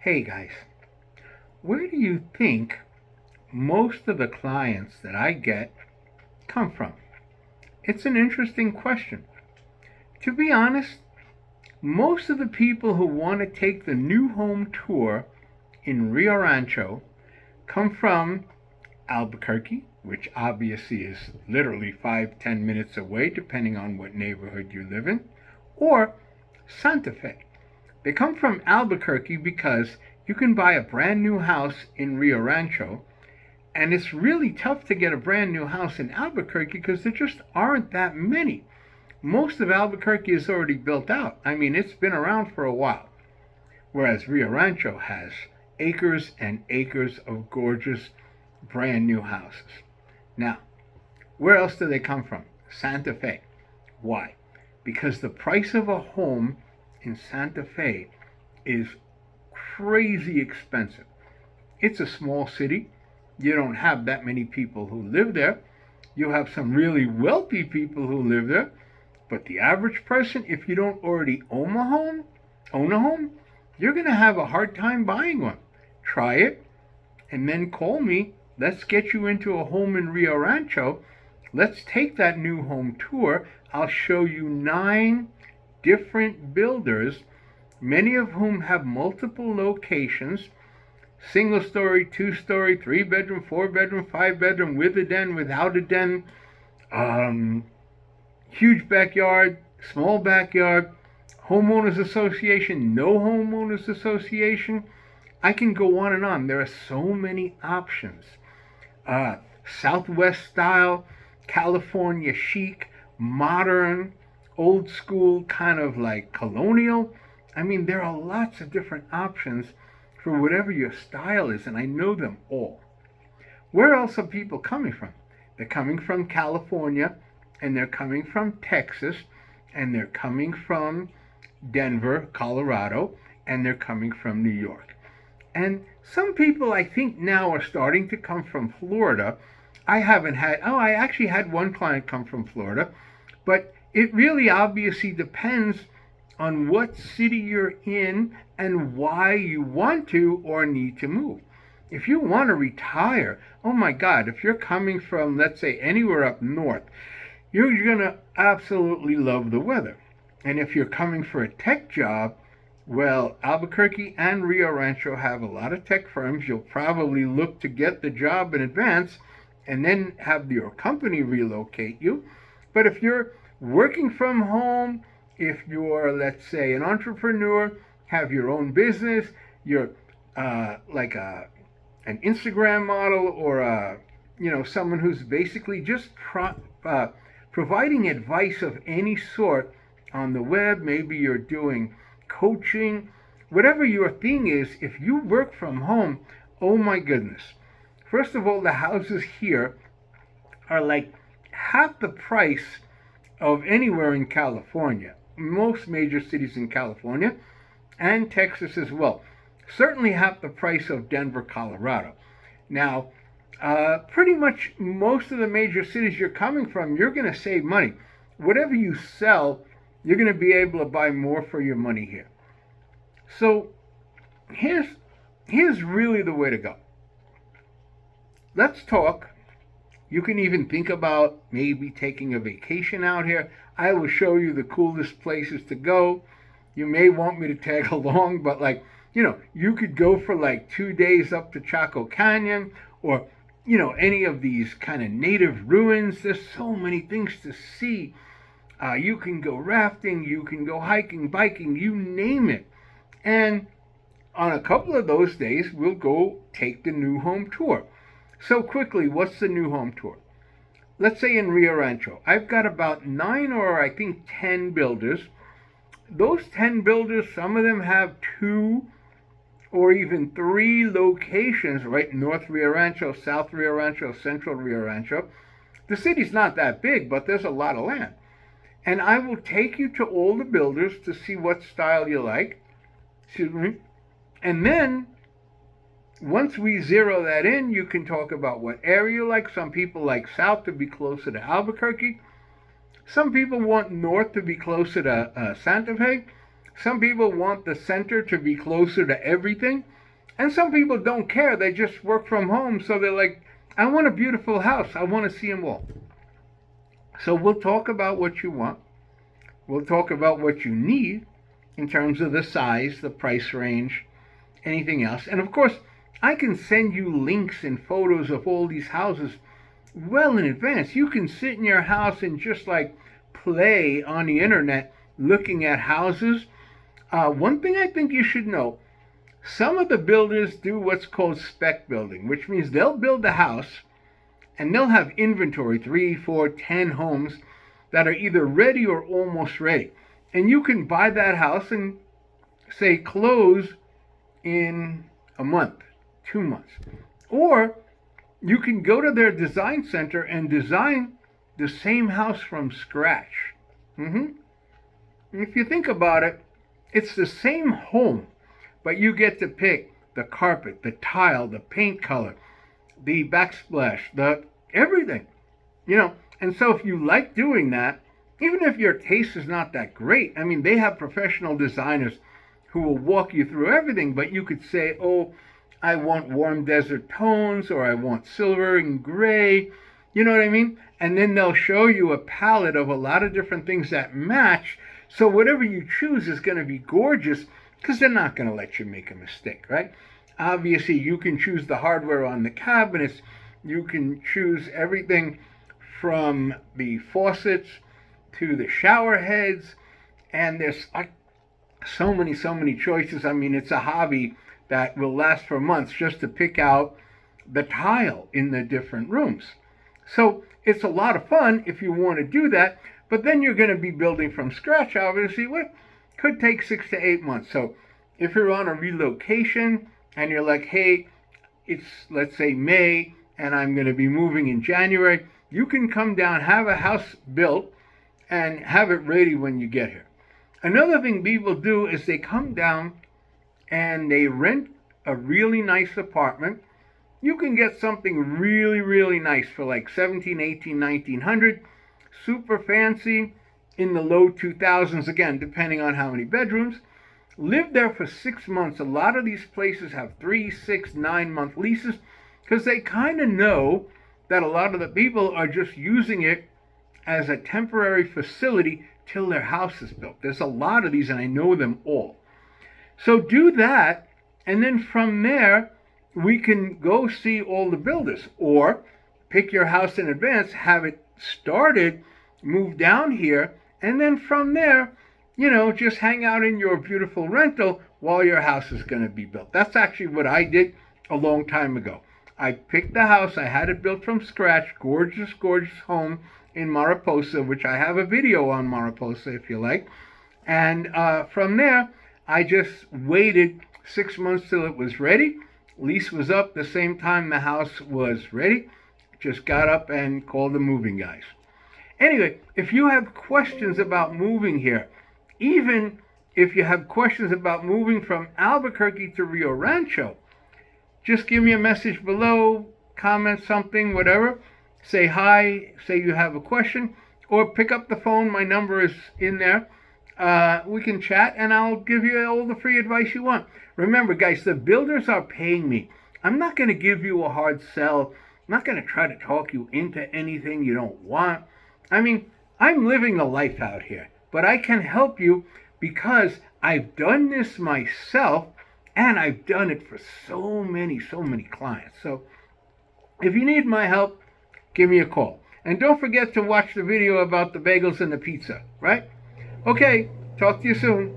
Hey guys, where do you think most of the clients that I get come from? It's an interesting question. To be honest, most of the people who want to take the new home tour in Rio Rancho come from Albuquerque, which obviously is literally 5-10 minutes away, depending on what neighborhood you live in, or Santa Fe. They come from Albuquerque because you can buy a brand new house in Rio Rancho, and it's really tough to get a brand new house in Albuquerque because there just aren't that many. Most of Albuquerque is already built out. I mean, it's been around for a while. Whereas Rio Rancho has acres and acres of gorgeous brand new houses. Now, where else do they come from? Santa Fe. Why? Because the price of a home in Santa Fe is crazy expensive. It's a small city. You don't have that many people who live there. You have some really wealthy people who live there, but the average person, if you don't already own a home, you're going to have a hard time buying one. Try it and then call me. Let's get you into a home in Rio Rancho. Let's take that new home tour. I'll show you 9 different builders, many of whom have multiple locations: single story, 2-story, 3-bedroom, 4-bedroom, 5-bedroom, with a den, without a den, huge backyard, small backyard, homeowners association, no homeowners association. I can go on and on. There are so many options. Southwest style, California chic, modern, old school, kind of like colonial. I mean, there are lots of different options for whatever your style is, and I know them all. Where else are people coming from? They're coming from California, and they're coming from Texas, and they're coming from Denver, Colorado, and they're coming from New York. And some people, I think, now are starting to come from Florida. I actually had one client come from Florida, but it really obviously depends on what city you're in and why you want to or need to move. If you want to retire, oh my God, if you're coming from, let's say, anywhere up north, you're going to absolutely love the weather. And if you're coming for a tech job, well, Albuquerque and Rio Rancho have a lot of tech firms. You'll probably look to get the job in advance and then have your company relocate you. But if you're working from home, if you're, let's say, an entrepreneur, have your own business, you're like an Instagram model, or someone who's basically just providing advice of any sort on the web. Maybe you're doing coaching, whatever your thing is. If you work from home, oh my goodness. First of all, the houses here are like half the price of anywhere in California. Most major cities in California and Texas as well. Certainly half the price of Denver, Colorado. Now, pretty much most of the major cities you're coming from, you're going to save money. Whatever you sell, you're going to be able to buy more for your money here. So here's really the way to go. Let's talk. You can even think about maybe taking a vacation out here. I will show you the coolest places to go. You may want me to tag along, but you could go for like 2 days up to 𝐭𝐿𝐴 Canyon, or, any of these kind of native ruins. There's so many things to see. You can go rafting, you can go hiking, biking, you name it. And on a couple of those days, we'll go take the new home tour. So quickly, what's the new home tour? Let's say in Rio Rancho, I've got about 9 or I think 10 builders. Those 10 builders, some of them have 2 or even 3 locations, right? North Rio Rancho, South Rio Rancho, Central Rio Rancho. The city's not that big, but there's a lot of land. And I will take you to all the builders to see what style you like. Excuse me. And then, once we zero that in, you can talk about what area you like. Some people like south to be closer to Albuquerque. Some people want north to be closer to Santa Fe. Some people want the center to be closer to everything. And some people don't care. They just work from home. So they're like, I want a beautiful house. I want to see them all. So we'll talk about what you want. We'll talk about what you need in terms of the size, the price range, anything else. And of course, I can send you links and photos of all these houses well in advance. You can sit in your house and just like play on the internet looking at houses. One thing I think you should know, some of the builders do what's called spec building, which means they'll build a house and they'll have inventory, 3, 4, 10 homes that are either ready or almost ready. And you can buy that house and say close in a month, 2 months. Or you can go to their design center and design the same house from scratch. If you think about it, it's the same home, but you get to pick the carpet, the tile, the paint color, the backsplash, the everything, And so if you like doing that, even if your taste is not that great, I mean, they have professional designers who will walk you through everything, but you could say, oh, I want warm desert tones, or I want silver and gray, you know what I mean? And then they'll show you a palette of a lot of different things that match. So whatever you choose is going to be gorgeous, because they're not going to let you make a mistake, right? Obviously, you can choose the hardware on the cabinets. You can choose everything from the faucets to the shower heads. And there's so many choices. I mean, it's a hobby that will last for months just to pick out the tile in the different rooms. So it's a lot of fun if you want to do that. But then you're going to be building from scratch, obviously, what could take 6 to 8 months. So if you're on a relocation and you're like, hey, it's, let's say, May, and I'm going to be moving in January, you can come down, have a house built, and have it ready when you get here. Another thing people do is they come down and they rent a really nice apartment. You can get something really, really nice for like 17, 18, 1900. Super fancy in the low 2000s, again, depending on how many bedrooms. Live there for 6 months. A lot of these places have 3, 6, 9-month leases because they kind of know that a lot of the people are just using it as a temporary facility till their house is built. There's a lot of these, and I know them all. So do that, and then from there, we can go see all the builders, or pick your house in advance, have it started, move down here, and then from there, just hang out in your beautiful rental while your house is going to be built. That's actually what I did a long time ago. I picked the house, I had it built from scratch, gorgeous, gorgeous home in Mariposa, which I have a video on Mariposa if you like. And from there, I just waited 6 months till it was ready. Lease was up the same time the house was ready. Just got up and called the moving guys. Anyway, if you have questions about moving here, even if you have questions about moving from Albuquerque to Rio Rancho, just give me a message below, comment something, whatever. Say hi, say you have a question, or pick up the phone. My number is in there. We can chat, and I'll give you all the free advice you want. Remember, guys, the builders are paying me. I'm not going to give you a hard sell. I'm not going to try to talk you into anything you don't want. I mean, I'm living the life out here, but I can help you because I've done this myself, and I've done it for so many clients. So if you need my help, give me a call. And don't forget to watch the video about the bagels and the pizza, right? Okay, talk to you soon.